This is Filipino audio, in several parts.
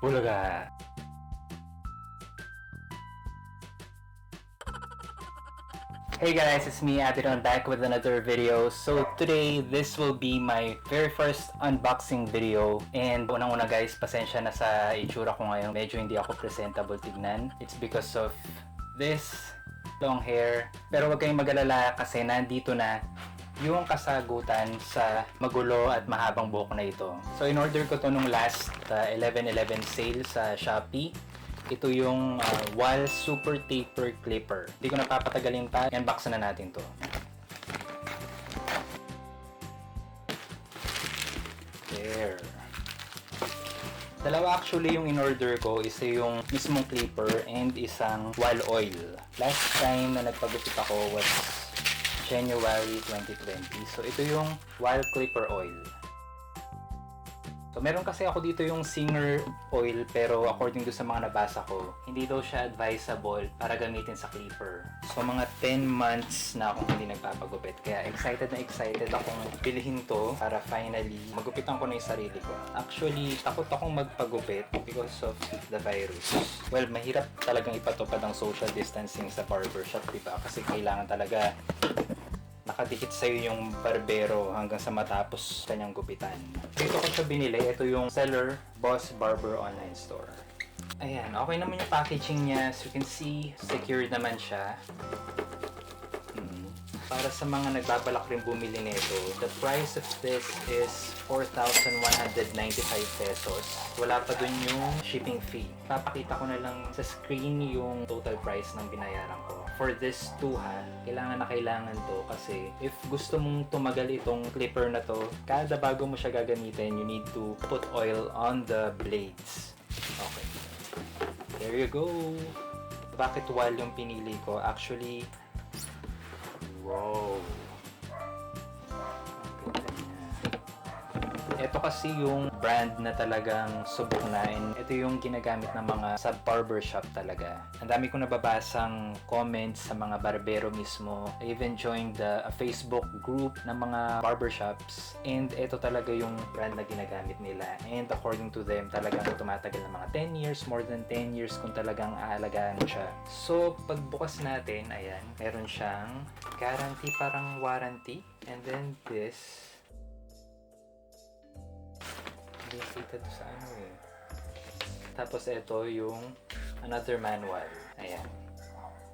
Bulaga! Hey guys, it's me, Adrian, back with another video. So today, this will be my very first unboxing video. And unang-una guys, pasensya na sa itsura ko ngayon. Medyo hindi ako presentable tignan. It's because of this long hair. Pero wag kayong mag-alala kasi nandito na yung kasagutan sa magulo at mahabang buhok na ito. So in-order ko to nung last 11/11 sale sa Shopee. Ito yung Wahl Super Taper Clipper. Hindi ko napapatagalin pa. Unbox na natin to. There. Dalawa actually yung in-order ko. Isa yung mismong clipper and isang Wahl oil. Last time na nagpagupit ako was January 2020. So ito yung Wahl Clipper Oil. So, meron kasi ako dito yung Singer oil pero according to sa mga nabasa ko, hindi daw siya advisable para gamitin sa clipper. So, mga 10 months na akong hindi nagpapagupit. Kaya excited akong bilhin to para finally magupitan ko na yung sarili ko. Actually, takot akong magpagupit because of the virus. Well, mahirap talagang ipatupad ang social distancing sa barbershop, diba? Kasi kailangan talaga nakadikit sa'yo yung barbero hanggang sa matapos kanyang gupitan. Dito ko siya binili. Ito yung seller, Boss Barber online store. Ayan, okay naman yung packaging niya. As you can see, secured naman siya. Para sa mga nagbabalak rin bumili nito, the price of this is 4,195 pesos. Wala pa dun yung shipping fee. Papakita ko na lang sa screen yung total price ng binayaran ko. For this 2 kailangan na kailangan to kasi if gusto mong tumagal itong clipper na to, kada bago mo siya gagamitin, you need to put oil on the blades. Okay. There you go. Bakit Wahl yung pinili ko? Actually, wow. Ito kasi yung brand na talagang subok na, and ito yung ginagamit ng mga sa barbershop talaga. Ang dami kong nababasang comments sa mga barbero mismo. I even joined a Facebook group ng mga barbershops, and ito talaga yung brand na ginagamit nila. And according to them, talagang tumatagal ng mga 10 years, more than 10 years kung talagang aalagaan mo siya. So, pagbukas natin, ayan, meron siyang guarantee, parang warranty. And then this, kita doon sa ano eh. Tapos ito yung another manual. Ayan.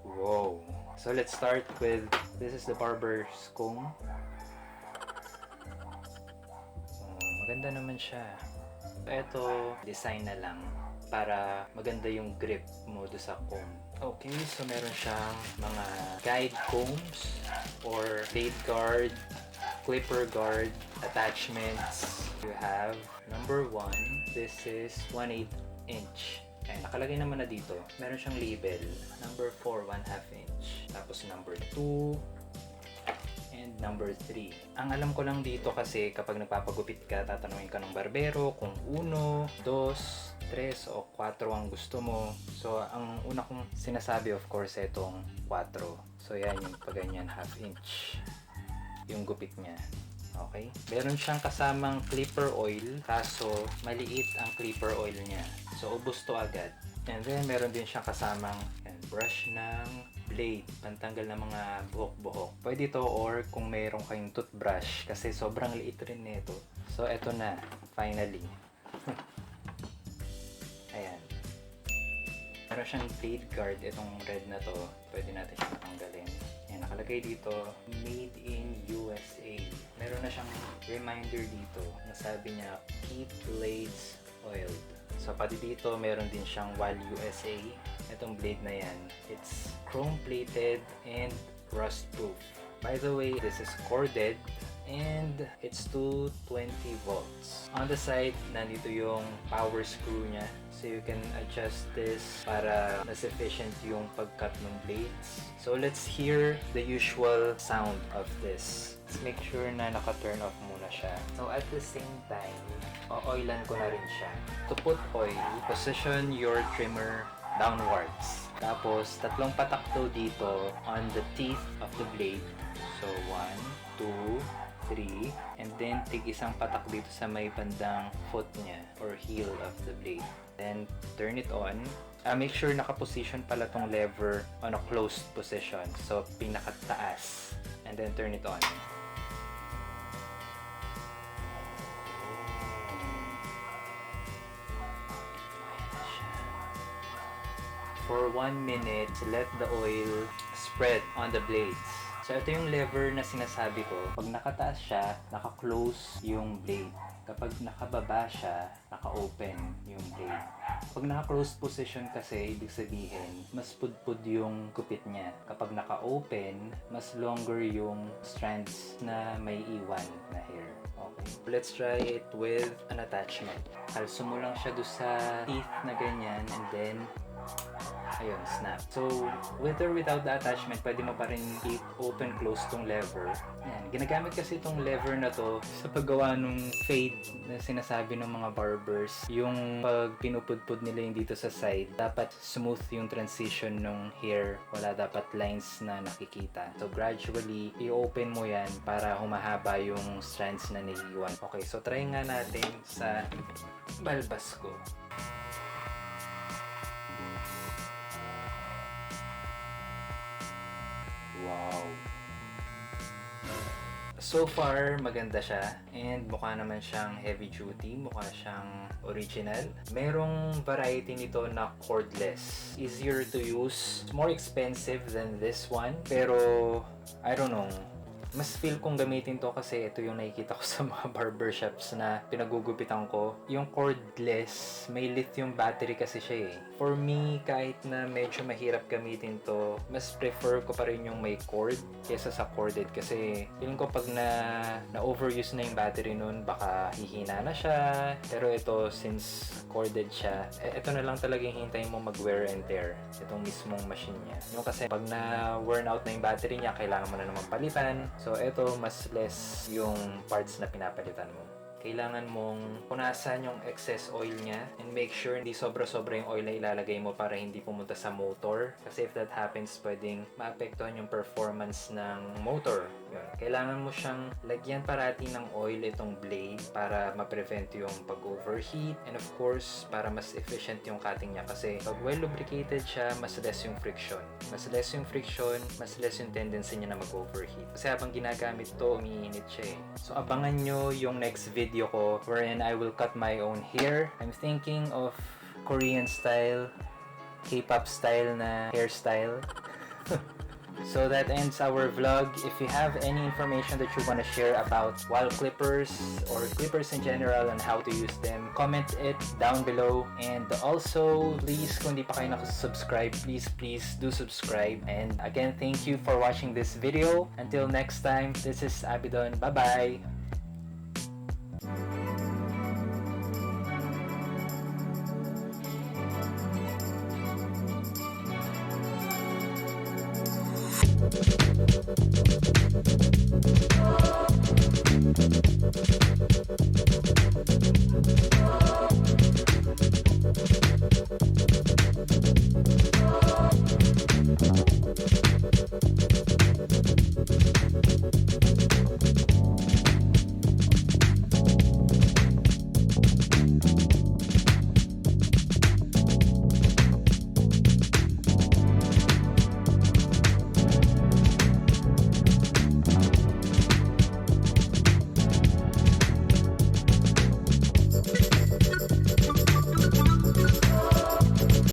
Wow. So let's start with, this is the barber's comb. Maganda naman siya. Ito, design na lang para maganda yung grip mo doon sa comb. Okay, so meron siyang mga guide combs or blade guard, clipper guard, attachments. You have number 1, this is 1/8 inch. Ayan, nakalagay naman na dito. Meron siyang label. Number 4, 1/2 inch. Tapos number 2, and number 3. Ang alam ko lang dito kasi kapag nagpapagupit ka, tatanungin ka ng barbero kung 1, 2, 3 o 4 ang gusto mo. So, ang una kong sinasabi of course itong 4. So, yan yung paganyan 1/2 inch yung gupit niya. Okay? Meron siyang kasamang clipper oil, kaso maliit ang clipper oil niya. So, ubos to agad. And then, meron din siyang kasamang brush ng blade, pantanggal ng mga buhok-buhok. Pwede to or kung mayroon kayong toothbrush kasi sobrang liit rin nito. So, eto na. Finally. Ayan. Meron siyang blade guard. Itong red na to, pwede natin siyang tanggalin. Ayan, nakalagay dito, made in USA. Meron na siyang reminder dito na sabi niya, keep blades oiled. So, pati dito, meron din siyang Wahl USA. Itong blade na yan, it's chrome-plated and rust-proof. By the way, this is corded and it's 220 volts. On the side, nandito yung power screw niya. So you can adjust this para mas efficient yung pag-cut ng blades. So let's hear the usual sound of this. Let's make sure na naka-turn off muna siya. So at the same time, o-oilan ko na rin siya. To put oil, position your trimmer downwards. Tapos, 3 patak to dito on the teeth of the blade. So 1, 2, 3, and then tig isang patak dito sa may bandang foot niya or heel of the blade. Then turn it on. Make sure naka-position pala tong lever on a closed position. So pinakataas. And then turn it on. For 1 minute, let the oil spread on the blades. So ito yung lever na sinasabi ko. Pag nakataas siya, naka-close yung blade. Kapag nakababa siya, naka-open yung blade. Pag naka-closed position kasi, ibig sabihin, mas pudpud yung gupit niya. Kapag naka-open, mas longer yung strands na may iwan na hair. Okay. Let's try it with an attachment. Halso mo lang siya doon sa teeth na ganyan, and then ayun, snap. So, with or without the attachment, pwede mo pa rin i-open close tong lever. Yan. Ginagamit kasi itong lever na to sa paggawa ng fade na sinasabi ng mga barbers. Yung pag pinupudpud nila yung dito sa side, dapat smooth yung transition ng hair. Wala dapat lines na nakikita. So, gradually, i-open mo yan para humahaba yung strands na naiiwan. Okay, so try nga natin sa balbas ko. Wow! So far, maganda siya. And mukha naman siyang heavy duty. Mukha siyang original. Merong variety nito na cordless. Easier to use. More expensive than this one. Pero, I don't know. Mas feel kong gamitin to kasi ito yung nakikita ko sa mga barbershops na pinagugupitan ko. Yung cordless, may lithium battery kasi siya eh. For me, kahit na medyo mahirap gamitin to, mas prefer ko pa rin yung may cord kesa sa corded kasi feeling ko pag na-overuse na yung battery nun, baka hihina na siya. Pero ito, since corded siya, ito na lang talaga yung hintayin mo mag-wear and tear. Itong mismong machine niya. Yung kasi pag na-worn out na yung battery niya, kailangan mo na naman palitan. So, ito, mas less yung parts na pinapalitan mo. Kailangan mong punasan yung excess oil niya and make sure hindi sobra-sobra yung oil na ilalagay mo para hindi pumunta sa motor. Kasi if that happens, pwedeng maapektuhan yung performance ng motor. Yun. Kailangan mo siyang lagyan parati ng oil itong blade para ma-prevent yung pag-overheat and of course, para mas efficient yung cutting niya kasi pag well lubricated siya, mas less yung friction. Mas less yung friction, mas less yung tendency niya na mag-overheat. Kasi habang ginagamit to, umiinit siya eh. So abangan nyo yung next video ko wherein I will cut my own hair. I'm thinking of Korean style, K-pop style na hairstyle. So that ends our vlog. If you have any information that you want to share about Wahl clippers or clippers in general and how to use them, comment it down below. And also, please, kung di pa kayo nakasubscribe, please do subscribe. And again, thank you for watching this video. Until next time, this is Abidon. Bye-bye! Thank you.